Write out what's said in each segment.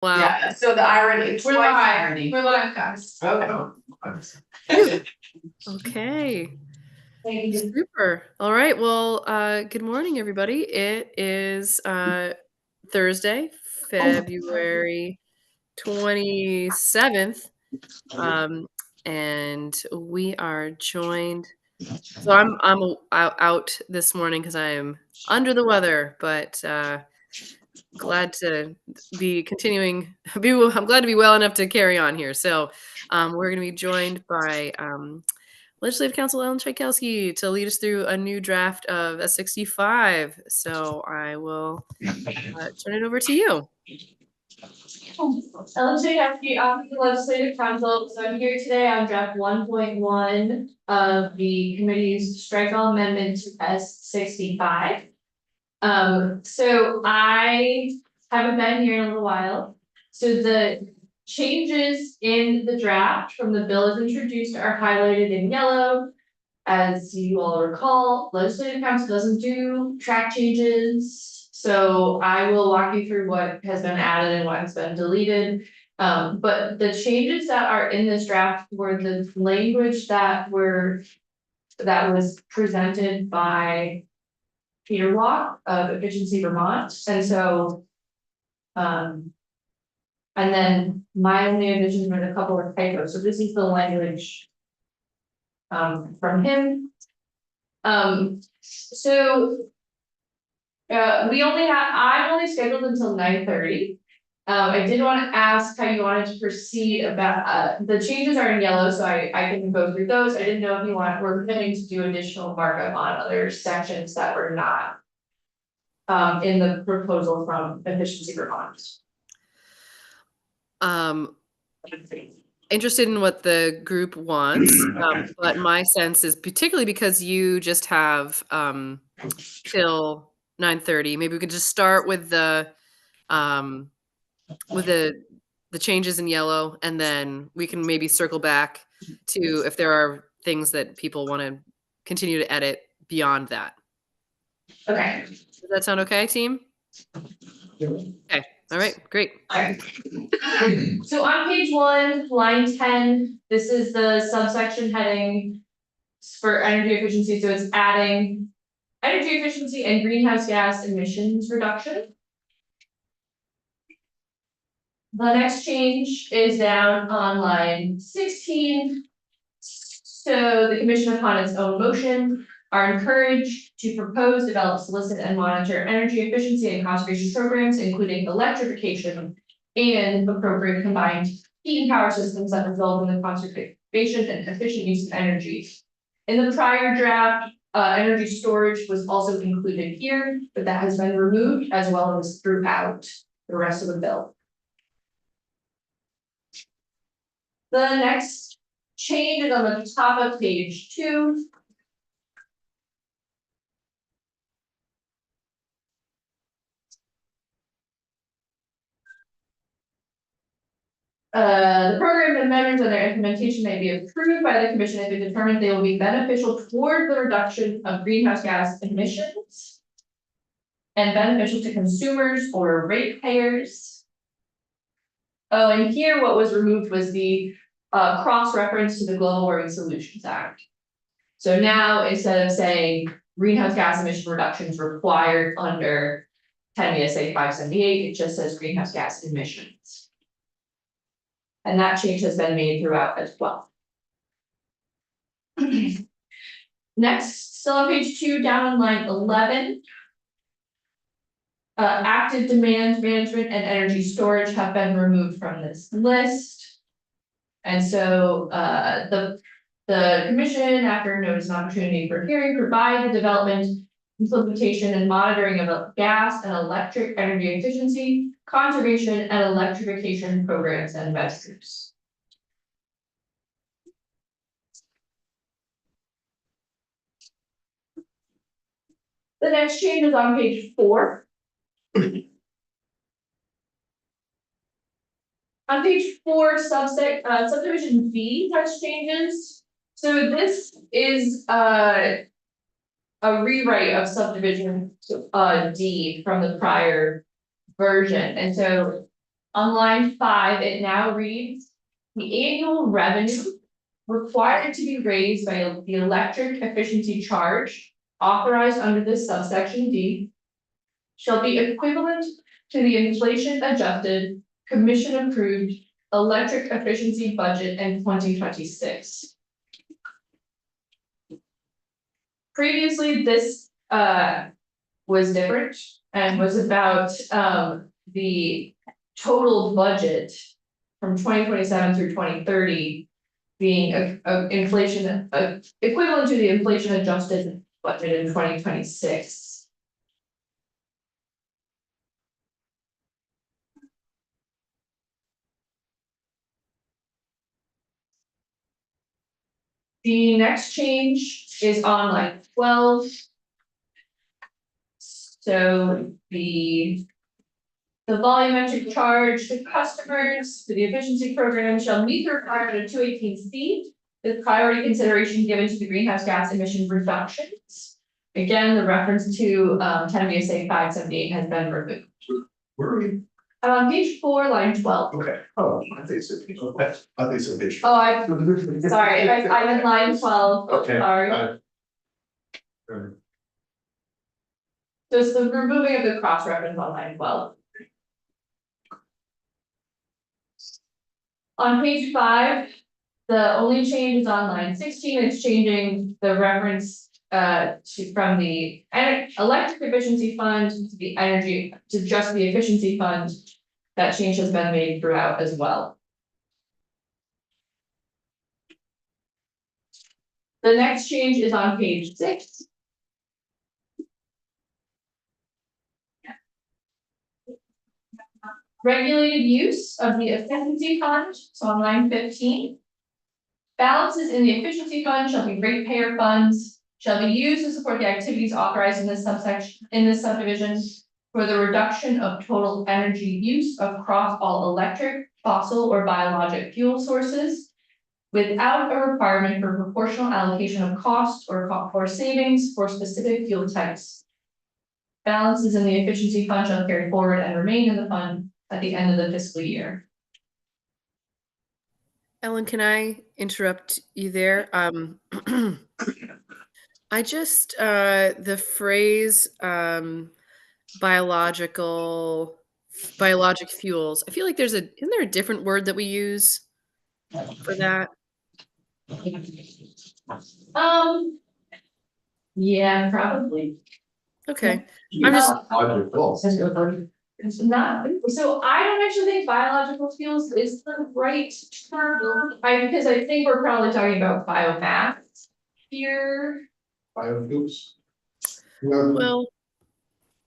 Wow. Yeah, so the irony, We're twice live. irony. We're live, guys. Okay. Okay. Thank you. Super. All right. Well, good morning, everybody. It is Thursday, February 27th. And we are joined. So I'm out this morning because I am under the weather, but glad to be continuing. I'm glad to be well enough to carry on here. So we're going to be joined by Legislative Counsel Ellen Tchaikovsky to lead us through a new draft of S65. So I will turn it over to you. Ellen Tchaikovsky, I'm the Legislative Counsel. So I'm here today on draft 1.1 of the committee's strike all amendment to S65. So I haven't been here in a little while. So the changes in the draft from the bill as introduced are highlighted in yellow. As you all recall, Legislative Council doesn't do track changes. So I will walk you through what has been added and what has been deleted. But the changes that are in this draft were the language that was presented by Peter Walk of Efficiency Vermont. And so, and then my only additions were a couple of typos. So this is the language from him. So I'm only scheduled until 9:30. I did want to ask how you wanted to proceed about, the changes are in yellow, so I can go through those. I didn't know if we're planning to do additional markup on other sections that were not in the proposal from Efficiency Vermont. Interested in what the group wants, but my sense is particularly because you just have till 9:30. Maybe we could just start with the changes in yellow, and then we can maybe circle back to if there are things that people want to continue to edit beyond that. Okay. Does that sound okay, team? Okay. All right, great. So on page 1, line 10, this is the subsection heading for energy efficiency. So it's adding energy efficiency and greenhouse gas emissions reduction. The next change is down on line 16. So the commission, upon its own motion, are encouraged to propose, develop, solicit, and monitor energy efficiency and conservation programs, including electrification and appropriate combined heat and power systems that result in the conservation and efficient use of energy. In the prior draft, energy storage was also included here, but that has been removed as well as throughout the rest of the bill. The next change is on the top of page 2. The program and measures and their implementation may be approved by the commission if it determines they will be beneficial toward the reduction of greenhouse gas emissions and beneficial to consumers or ratepayers. Oh, and here what was removed was the cross-reference to the Global Warming Solutions Act. So now instead of saying greenhouse gas emission reductions required under 10 VSA 578, it just says greenhouse gas emissions. And that change has been made throughout as well. Next, still on page 2, down on line 11. Active demand management and energy storage have been removed from this list. And so the commission, after notice and opportunity for hearing, provide the development, implementation, and monitoring of gas and electric energy efficiency, conservation, and electrification programs and measures. The next change is on page 4. On page 4, subdivision B has changes. So this is a rewrite of subdivision D from the prior version. And so On line 5, it now reads, the annual revenue required to be raised by the electric efficiency charge authorized under this subsection D shall be equivalent to the inflation adjusted, commission approved electric efficiency budget in 2026. Previously, this was different and was about the total budget from 2027 through 2030 being a inflation equivalent to the inflation adjusted budget in 2026. The next change is on line 12. So the volumetric charge to customers for the efficiency program shall meet the requirement of 218C with priority consideration given to the greenhouse gas emission reductions. Again, the reference to 10 VSA 578 has been removed. Where are we? On page 4, line 12. Okay. Oh, I think it's a page. Oh, sorry, I'm in line 12. Okay. Sorry. So it's the removing of the cross reference on line 12. On page 5, the only change is on line 16. It's changing the reference from the electric efficiency fund to the energy to just the efficiency fund. That change has been made throughout as well. The next change is on page 6. Regulated use of the efficiency fund, so on line 15. Balances in the efficiency fund shall be ratepayer funds, shall be used to support the activities authorized in this subsection, in this subdivision for the reduction of total energy use across all electric, fossil, or biologic fuel sources without a requirement for proportional allocation of cost or savings for specific fuel types. Balances in the efficiency fund shall carry forward and remain in the fund at the end of the fiscal year. Ellen, can I interrupt you there? I just the phrase biologic fuels. I feel like isn't there a different word that we use for that? Yeah, probably. Okay. I'm just It's not, so I don't actually think biological fuels is the right term, because I think we're probably talking about biomass here. Biofuels. well,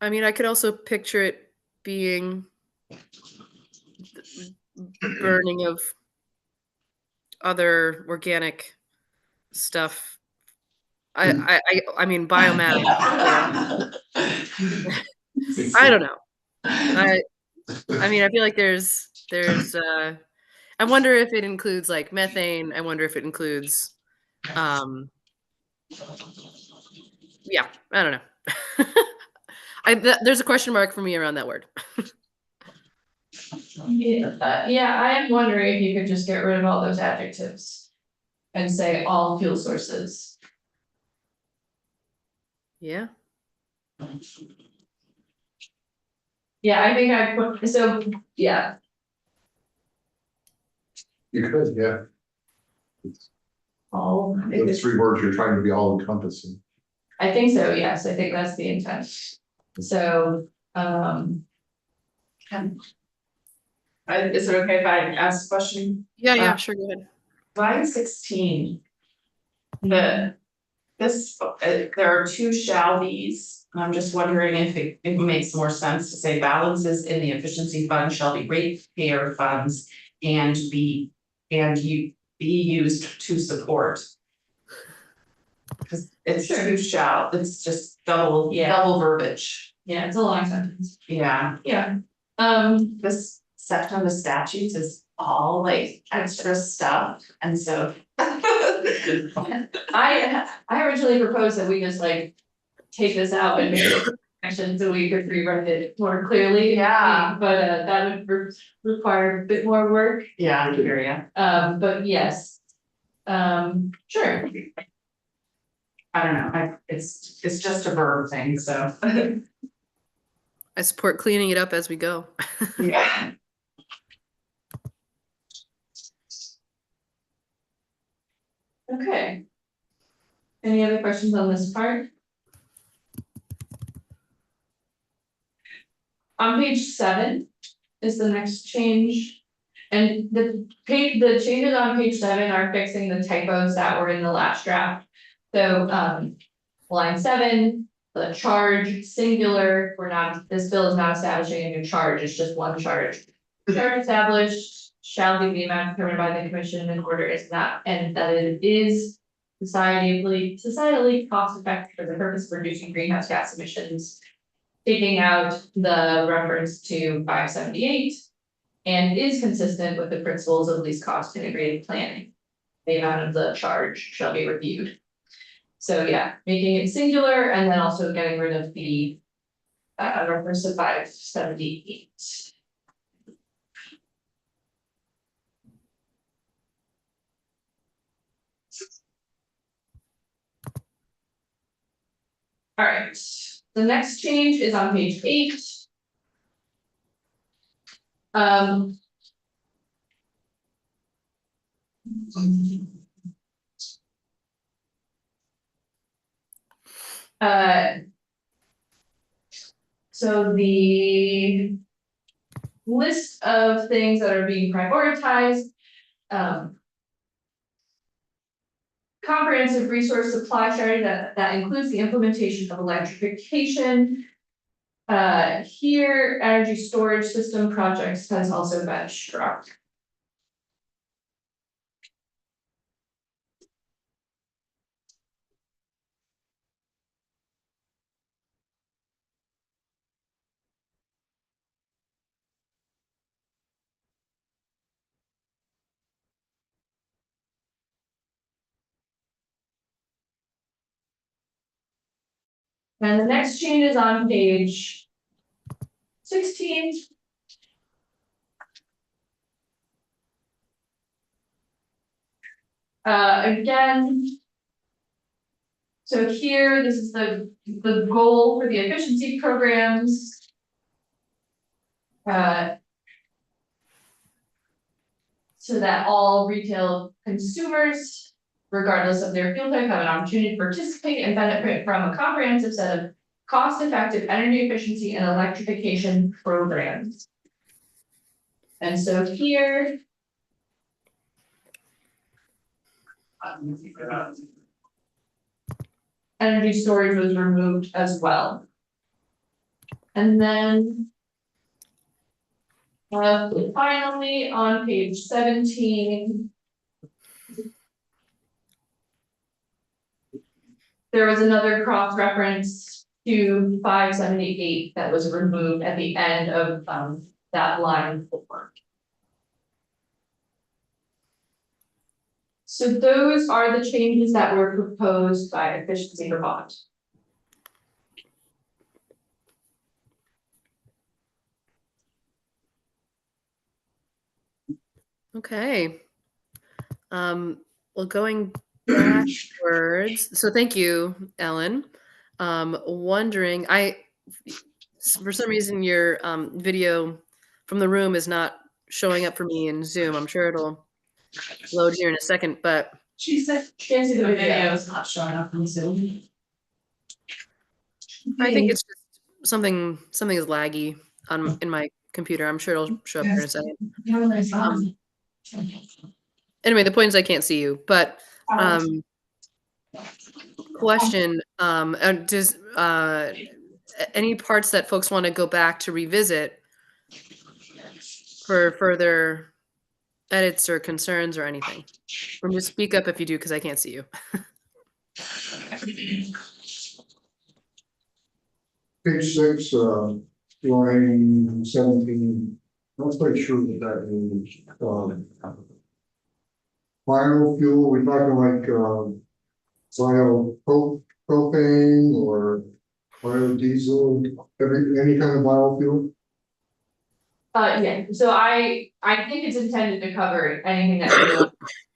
I mean, I could also picture it being burning of other organic stuff. I mean biomass. I don't know. I mean, I feel like there's I wonder if it includes like methane. I wonder if it includes yeah, I don't know. There's a question mark for me around that word. Yeah, I am wondering if you could just get rid of all those adjectives and say all fuel sources. Yeah. Yeah, I think I put, so, yeah. You could, yeah. All. Those 3 words, you're trying to be all encompassing. I think so, yes, I think that's the intent. So, is it okay if I ask a question? Yeah, sure, go ahead. Line 16. There are 2 shall be's. I'm just wondering if it makes more sense to say balances in the efficiency fund shall be ratepayer funds and be used to support. Because it's Sure. 2 shall, it's just double verbiage. yeah, it's a long sentence. Yeah, Yeah. this section of the statutes is all like extra stuff, and so. I originally proposed that we just like take this out and make it action, so we could rewrite it more clearly. Yeah. But that would require a bit more work, Yeah, I hear ya. but yes. Sure. I don't know, it's just a verb thing, so. I support cleaning it up as we go. Yeah. Okay. Any other questions on this part? On page 7 is the next change. And the changes on page 7 are fixing the typos that were in the last draft. So, line 7, the charge singular, this bill is not establishing a new charge, it's just one charge. Charge established shall be the amount determined by the commission in order is not, and that it is societally cost effective for the purpose of reducing greenhouse gas emissions. Taking out the reference to 578 and is consistent with the principles of least cost integrated planning. The amount of the charge shall be reviewed. So yeah, making it singular and then also getting rid of the reference to 578. All right, the next change is on page 8. So the list of things that are being prioritized, comprehensive resource supply strategy that includes the implementation of electrification. Here, energy storage system projects has also been struck. And the next change is on page 16. Again. So here, this is the goal for the efficiency programs. So that all retail consumers, regardless of their fuel type, have an opportunity to participate and benefit from a comprehensive set of cost-effective energy efficiency and electrification programs. And so here. Energy storage was removed as well. And then. Finally, on page 17. There was another cross reference to 578 that was removed at the end of that line 4. So those are the changes that were proposed by Efficiency Vermont. Okay. Well, going backwards. So thank you, Ellen. Wondering, for some reason your video from the room is not showing up for me in Zoom. I'm sure it'll load here in a second, but She said the video is not showing up on Zoom. I think it's just something is laggy in my computer. I'm sure it'll show up here in a second. Anyway, the point is I can't see you, but question, does any parts that folks want to go back to revisit for further edits or concerns or anything? Or just speak up if you do, because I can't see you. Page 6, line 17, not quite sure what that means. Biofuel, we're talking like biopropane or biodiesel, any kind of biofuel? Yeah, so I think it's intended to cover anything that would go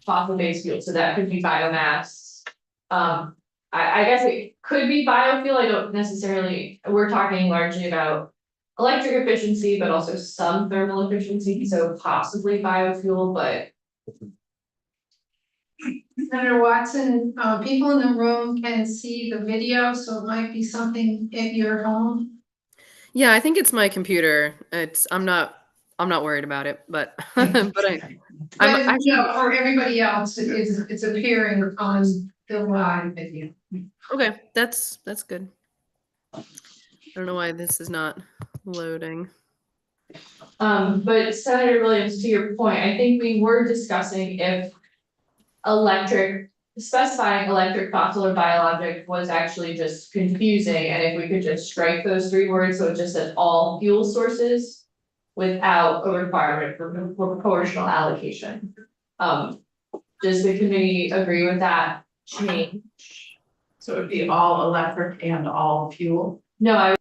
fossil-based fuel, so that could be biomass. I guess it could be biofuel, I don't necessarily, we're talking largely about electric efficiency, but also some thermal efficiency, so possibly biofuel, but. Senator Watson, people in the room can see the video, so it might be something at your home. Yeah, I think it's my computer. I'm not worried about it, but but I'm But actually no, for everybody else, it's appearing on the live video. okay. That's good. I don't know why this is not loading. But Senator Williams, to your point, I think we were discussing if specifying electric, fossil, or biologic was actually just confusing, and if we could just strike those three words, so it just said all fuel sources without a requirement for proportional allocation. Does the committee agree with that change? So it would be all electric and all fuel. No, I